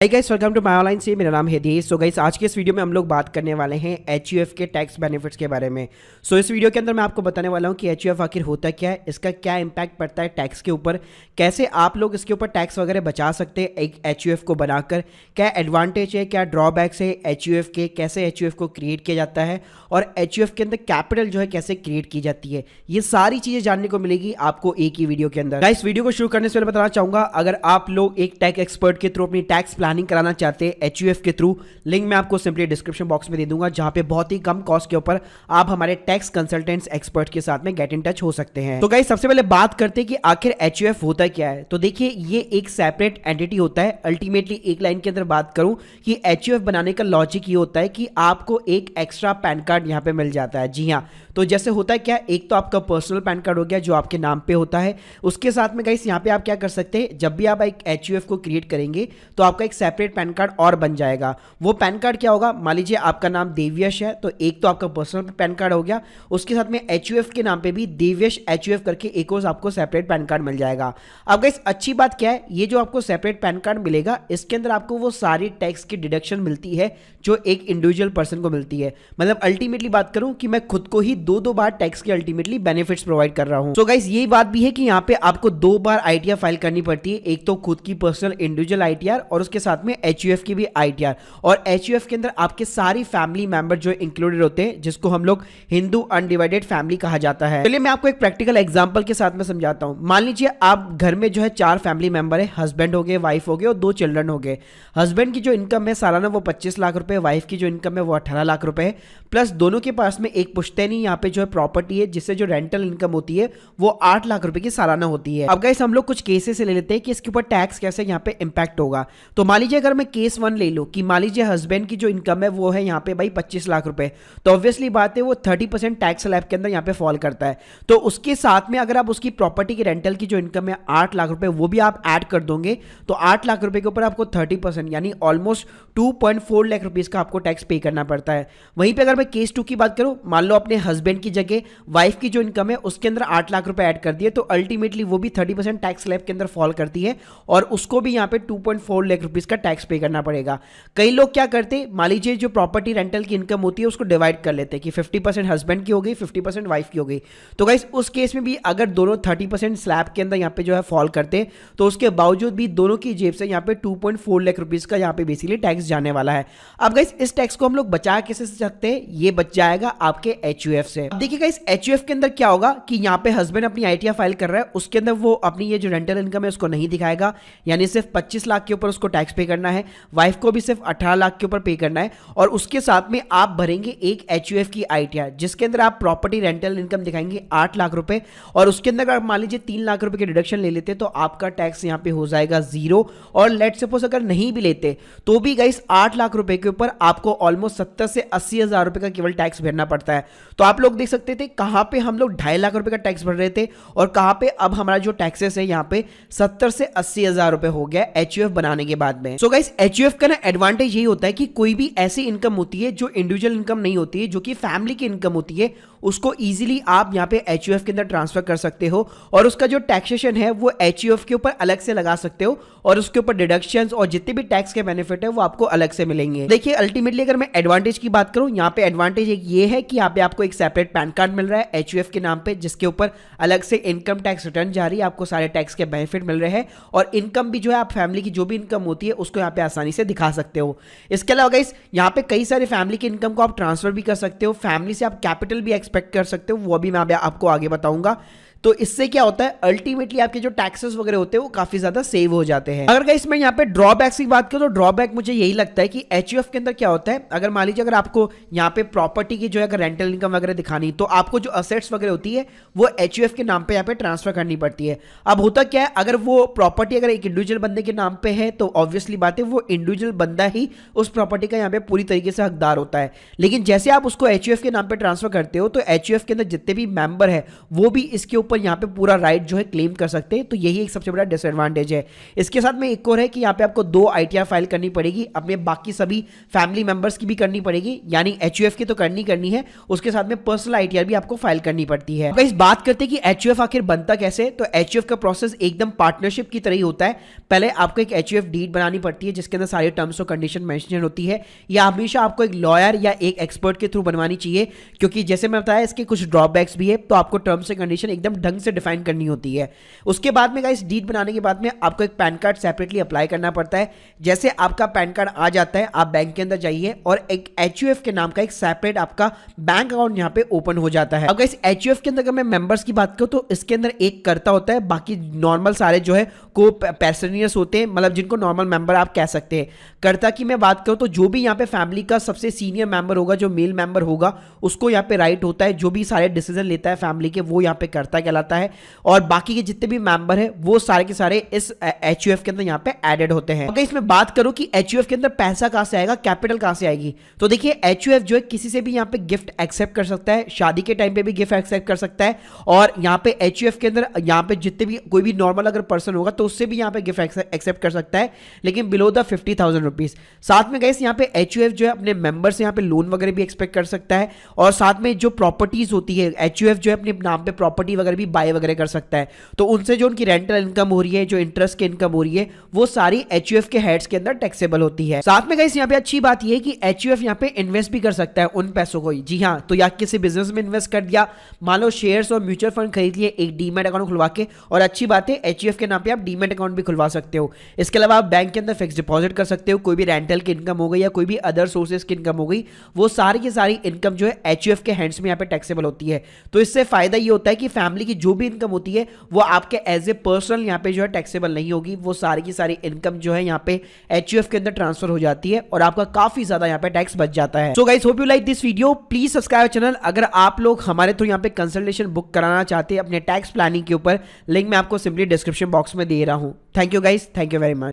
Hi guys, welcome to my online से। मेरा नाम है देश। सो गाइस, आज के इस वीडियो में हम लोग बात करने वाले हैं एचयूएफ के टैक्स बेनिफिट्स के बारे में। सो इस वीडियो के अंदर मैं आपको बताने वाला हूं कि एचयूएफ आखिर होता क्या है, इसका क्या इंपैक्ट पड़ता है टैक्स के ऊपर, कैसे आप लोग इसके ऊपर टैक्स वगैरह बचा सकते हैं एक एचयूएफ को बनाकर, क्या एडवांटेज है, क्या ड्रॉबैक्स है एचयूएफ के, कैसे एचयूएफ को क्रिएट किया जाता है और एचयूएफ के अंदर कैपिटल जो है कैसे क्रिएट की जाती है। ये सारी चीज़ें जानने को मिलेगी आपको एक ही वीडियो के अंदर। गाइस, वीडियो को शुरू करने से पहले बताना चाहूंगा, अगर आप लोग एक टैक्स एक्सपर्ट के थ्रू अपनी टैक्स प्लानिंग कराना चाहते हैं एचयूएफ के थ्रू, लिंक मैं आपको सिंपली डिस्क्रिप्शन बॉक्स में दे दूंगा, जहां पे बहुत ही कम कॉस्ट के ऊपर आप हमारे टैक्स कंसल्टेंट्स एक्सपर्ट के साथ में गेट इन टच हो सकते हैं। तो गाइस, सबसे पहले बात करते हैं कि आखिर एचयूएफ होता क्या है। तो देखिए, ये एक सेपरेट एंटिटी होता है। अल्टीमेटली एक लाइन के अंदर बात करूं कि एचयूएफ बनाने का लॉजिक ये होता है कि आपको एक एक्स्ट्रा पैन कार्ड यहां पे मिल जाता है। जी हाँ, तो जैसे होता है क्या, एक तो आपका पर्सनल पैन कार्ड हो गया जो आपके नाम पे होता है, उसके साथ में गाइस यहाँ पे आप क्या कर सकते हैं, जब भी आप एक एचयूएफ को क्रिएट करेंगे तो आपका एक सेपरेट पैन कार्ड और बन जाएगा। वो पैन कार्ड क्या होगा, मान लीजिए आपका नाम देवयश है, तो एक तो आपका पर्सनल पैन कार्ड हो गया, उसके साथ में एचयूएफ के नाम पे भी देवयश एचयूएफ करके एक और आपको सेपरेट पैन कार्ड मिल जाएगा। अब गाइस, अच्छी बात क्या है, ये जो आपको सेपरेट पैन कार्ड मिलेगा, इसके अंदर आपको वो सारी टैक्स की डिडक्शन मिलती है जो एक इंडिविजुअल पर्सन को मिलती है। मतलब अल्टीमेटली बात करूं कि मैं खुद को ही दो बार टैक्स के अल्टीमेटली बेनिफिट्स प्रोवाइड कर रहा हूं। सो गाइस, ये बात भी है कि यहाँ पे आपको 2 बार आईटीआर फाइल करनी पड़ती है, एक तो खुद की पर्सनल इंडिविजुअल आईटीआर और उसके साथ में एचयूएफ की भी आईटीआर। और एचयूएफ के अंदर आपके सारी फैमिली मेंबर जो इंक्लूडेड होते हैं, जिसको हम लोग हिंदू अनडिवाइडेड फैमिली कहा जाता है। चलिए मैं आपको एक प्रैक्टिकल एग्जांपल के साथ में समझाता हूं। मान लीजिए आप घर में जो है 4 फैमिली मेंबर है, हस्बैंड हो गए, वाइफ हो गए और 2 चिल्ड्रन हो गए। हस्बैंड की जो इनकम है सालाना वो 25 लाख रुपए, वाइफ की जो इनकम है वो 18 लाख रुपए है, प्लस दोनों के पास में एक पुश्तैनी यहाँ पे जो है प्रॉपर्टी है, जिससे जो रेंटल इनकम होती है वो 8 लाख रुपए की सालाना होती है। अब गाइस, हम लोग कुछ केसेस ले लेते हैं कि इसके ऊपर टैक्स कैसे यहाँ पे इंपैक्ट होगा। तो मान लीजिए अगर मैं केस 1 ले लूं कि मान लीजिए हस्बैंड की जो इनकम है वो है यहाँ पे भाई 25 लाख रुपए, तो ऑब्वियसली बात है वो 30% टैक्स स्लैब के अंदर यहाँ पे फॉल करता है। तो उसके साथ में अगर आप उसकी प्रॉपर्टी की रेंटल की जो इनकम है 8 लाख रुपए, वो भी आप ऐड कर दोगे तो 8 लाख रुपए के ऊपर आपको 30% यानी ऑलमोस्ट 2.4 लाख रुपीज का आपको टैक्स पे करना पड़ता है। वहीं पे अगर मैं केस 2 की बात करूं, मान लो अपने हस्बैंड की जगह वाइफ की जो इनकम है उसके अंदर 8 लाख रुपए ऐड कर दिए, तो अल्टीमेटली वो भी 30% टैक्स स्लैब के अंदर फॉल करती है और उसको भी यहाँ पे 2.4 लाख रुपीज का टैक्स पे करना पड़ेगा। कई लोग क्या करते, मान लीजिए जो प्रॉपर्टी रेंटल की इनकम होती है उसको डिवाइड कर लेते हैं कि 50% हस्बैंड की हो गई, 50% वाइफ की हो गई। तो गाइस, उस केस में भी अगर दोनों 30% स्लैब के अंदर यहाँ पे जो है फॉल करते, तो उसके बावजूद भी दोनों की जेब से यहाँ पे 2.4 लाख रुपीज का यहाँ पे बेसिकली टैक्स जाने वाला है। अब गाइस, इस टैक्स को हम लोग बचा कैसे सकते हैं, ये बच जाएगा आपके एचयूएफ से। अब देखिए गाइस, एचयूएफ के अंदर क्या होगा कि यहाँ पे हस्बैंड अपनी आईटीआर फाइल कर रहा है, उसके अंदर वो अपनी ये जो रेंटल इनकम है उसको नहीं दिखाएगा, यानी सिर्फ 25 लाख के ऊपर उसको टैक्स पे करना है, वाइफ को भी सिर्फ 18 लाख के ऊपर पे करना है, और उसके साथ में आप भरेंगे एक एचयूएफ की आईटीआर जिसके अंदर आप प्रॉपर्टी रेंटल इनकम दिखाएंगे 8 लाख रुपए, और उसके अंदर अगर मान लीजिए 3 लाख रुपए के डिडक्शन ले लेते तो आपका टैक्स यहाँ पे हो जाएगा 0। और लेट सपोज अगर नहीं भी लेते तो भी गाइस 8 लाख रुपए के ऊपर आपको ऑलमोस्ट 70 से 80 हजार रुपए का केवल टैक्स भरना पड़ता है। तो आप लोग देख सकते थे कहां पे हम लोग 2.5 लाख रुपए का टैक्स भर रहे थे और कहां पे अब हमारा जो टैक्सेस है यहाँ पे 70 से 80 हजार रुपए हो गया एचयूएफ बनाने के बाद में। सो गाइस, एचयूएफ का ना एडवांटेज यही होता है कि कोई भी ऐसी इनकम होती है जो इंडिविजुअल इनकम नहीं होती है, जो कि फैमिली की इनकम होती है, उसको इजीली आप यहाँ पे एचयूएफ के अंदर ट्रांसफर कर सकते हो और उसका जो टैक्सेशन है वो एचयूएफ के ऊपर अलग से लगा सकते हो और उसके ऊपर डिडक्शंस और जितने भी टैक्स के बेनिफिट है वो आपको अलग से मिलेंगे। देखिए, अल्टीमेटली अगर मैं एडवांटेज की बात करूं, यहाँ पे एडवांटेज एक ये है कि यहाँ पे आपको एक सेपरेट पैन कार्ड मिल रहा है एचयूएफ के नाम पे, जिसके ऊपर अलग से इनकम टैक्स रिटर्न जारी है, आपको सारे टैक्स के बेनिफिट मिल रहे हैं और इनकम भी जो है आप फैमिली की जो भी इनकम होती है उसको यहाँ पे आसानी से दिखा सकते हो। इसके अलावा गाइस, यहाँ पे कई सारे फैमिली की इनकम को आप ट्रांसफर भी कर सकते हो, फैमिली से आप कैपिटल भी एक्सपेक्ट कर सकते हो, वो भी मैं आपको आगे बताऊंगा। तो इससे क्या होता है, अल्टीमेटली आपके जो टैक्सेस वगैरह होते हैं वो काफी ज्यादा सेव हो जाते हैं। अगर गाइस मैं यहाँ पे ड्रॉबैक्स की बात करूं तो ड्रॉबैक मुझे यही लगता है कि एचयूएफ के अंदर क्या होता है, अगर मान लीजिए अगर आपको यहाँ पे प्रॉपर्टी की जो है अगर रेंटल इनकम वगैरह दिखानी, तो आपको जो असेट्स वगैरह होती है वो एचयूएफ के नाम पे यहाँ पे ट्रांसफर करनी पड़ती है। अब होता क्या है, अगर वो प्रॉपर्टी अगर एक इंडिविजुअल बंदे के नाम पे है तो ऑब्वियसली बात है वो इंडिविजुअल बंदा ही उस प्रॉपर्टी का यहाँ पे पूरी तरीके से हकदार होता है। लेकिन जैसे आप उसको एचयूएफ के नाम पे ट्रांसफर करते हो तो एचयूएफ के अंदर जितने भी मेंबर है वो भी इसके ऊपर यहाँ पे पूरा राइट जो है क्लेम कर सकते हैं। तो यही एक सबसे बड़ा डिसएडवांटेज है। इसके साथ में एक और है कि यहाँ पे आपको 2 ITR फाइल करनी पड़ेगी, अपने बाकी सभी फैमिली मेंबर्स की भी करनी पड़ेगी, यानी HUF की तो करनी है, उसके साथ में पर्सनल ITR भी आपको फाइल करनी पड़ती है। इस बात करते हैं कि HUF आखिर बनता कैसे। तो HUF का प्रोसेस एकदम पार्टनरशिप की तरह ही होता है। पहले आपको एक HUF डीड बनानी पड़ती है जिसके अंदर सारी टर्म्स और कंडीशन मेंशन होती है। यह हमेशा आपको एक लॉयर या एक एक्सपर्ट के थ्रू बनवानी चाहिए, क्योंकि जैसे मैं बताया इसके कुछ ड्रॉबैक्स भी है। तो आपको टर्म्स एंड कंडीशन एकदम ढंग से डिफाइन करनी होती है। उसके बाद में गाइस डीड बनाने के बाद में आपको एक पैन कार्ड सेपरेटली अप्लाई करना पड़ता है। जैसे आपका पैन कार्ड आ जाता है, आप बैंक के अंदर जाइए और एक HUF के नाम का एक सेपरेट आपका बैंक अकाउंट यहाँ पे ओपन हो जाता है। अब गाइस HUF के अंदर अगर मैं मेंबर्स की बात करूं तो इसके अंदर एक कर्ता होता है, बाकी नॉर्मल सारे जो है को पैसेंजर्स होते हैं, मतलब जिनको नॉर्मल मेंबर आप कह सकते हैं। कर्ता की मैं बात करूं तो जो भी यहाँ पे फैमिली का सबसे सीनियर मेंबर होगा, जो मेल मेंबर होगा, उसको यहाँ पे राइट होता है। जो भी सारे डिसीजन लेता है फैमिली के, वो यहाँ पे कर्ता कहलाता है। और बाकी के जितने भी मेंबर है वो सारे के सारे इस HUF के अंदर यहाँ पे एडेड होते हैं। अगर इसमें बात करूं कि HUF के अंदर पैसा कहां से आएगा, कैपिटल कहां से आएगी, तो देखिए HUF जो है किसी से भी यहाँ पे गिफ्ट एक्सेप्ट कर सकता है, शादी के टाइम पे भी गिफ्ट एक्सेप्ट कर सकता है। और यहाँ पे HUF के अंदर यहाँ पे जितने भी कोई भी नॉर्मल अगर पर्सन होगा तो उससे भी यहाँ पे गिफ्ट एक्सेप्ट कर सकता है, लेकिन बिलो द 50,000 रुपीज। साथ में गाइस यहाँ पे HUF जो है अपने मेंबर से यहाँ पे लोन वगैरह भी एक्सपेक्ट कर सकता है। और साथ में जो प्रॉपर्टीज होती है, HUF जो है अपने नाम पे प्रॉपर्टी वगैरह भी बाय वगैरह कर सकता है। तो उनसे जो उनकी रेंटल इनकम हो रही है, जो इंटरेस्ट की इनकम हो रही है, वो सारी HUF के हेड्स के अंदर टैक्सेबल होती है। साथ में गाइस यहाँ पे अच्छी बात ये है कि HUF यहाँ पे इन्वेस्ट भी कर सकता है उन पैसों को। जी हाँ, तो या किसी बिजनेस में इन्वेस्ट कर दिया, मान लो शेयर्स और म्यूचुअल फंड खरीद लिए एक डीमैट अकाउंट खुलवा के, और अच्छी बात है HUF के नाम पे आप डीमैट अकाउंट भी खुलवा सकते हो। इसके अलावा आप बैंक के अंदर फिक्स डिपॉजिट कर सकते हो, कोई भी रेंटल की इनकम हो गई या कोई भी अदर सोर्सेज की इनकम हो गई, वो सारी की सारी इनकम जो है HUF के हैंड्स में यहाँ पे टैक्सेबल होती है। तो इससे फायदा ये होता है कि फैमिली की जो भी इनकम होती है वो आपके एज ए पर्सनल यहाँ पे जो है टैक्सेबल नहीं होगी, वो सारी की सारी इनकम जो है यहाँ पे HUF के अंदर ट्रांसफर हो जाती है और आपका काफी ज्यादा यहाँ पे टैक्स बच जाता है। So guys hope you like this video, please subscribe channel. अगर आप लोग हमारे थ्रू यहाँ पे कंसल्टेशन बुक कराना चाहते हैं अपने टैक्स प्लानिंग के ऊपर, लिंक मैं आपको सिंपली डिस्क्रिप्शन बॉक्स में दे रहा हूँ। Thank you guys, thank you very much.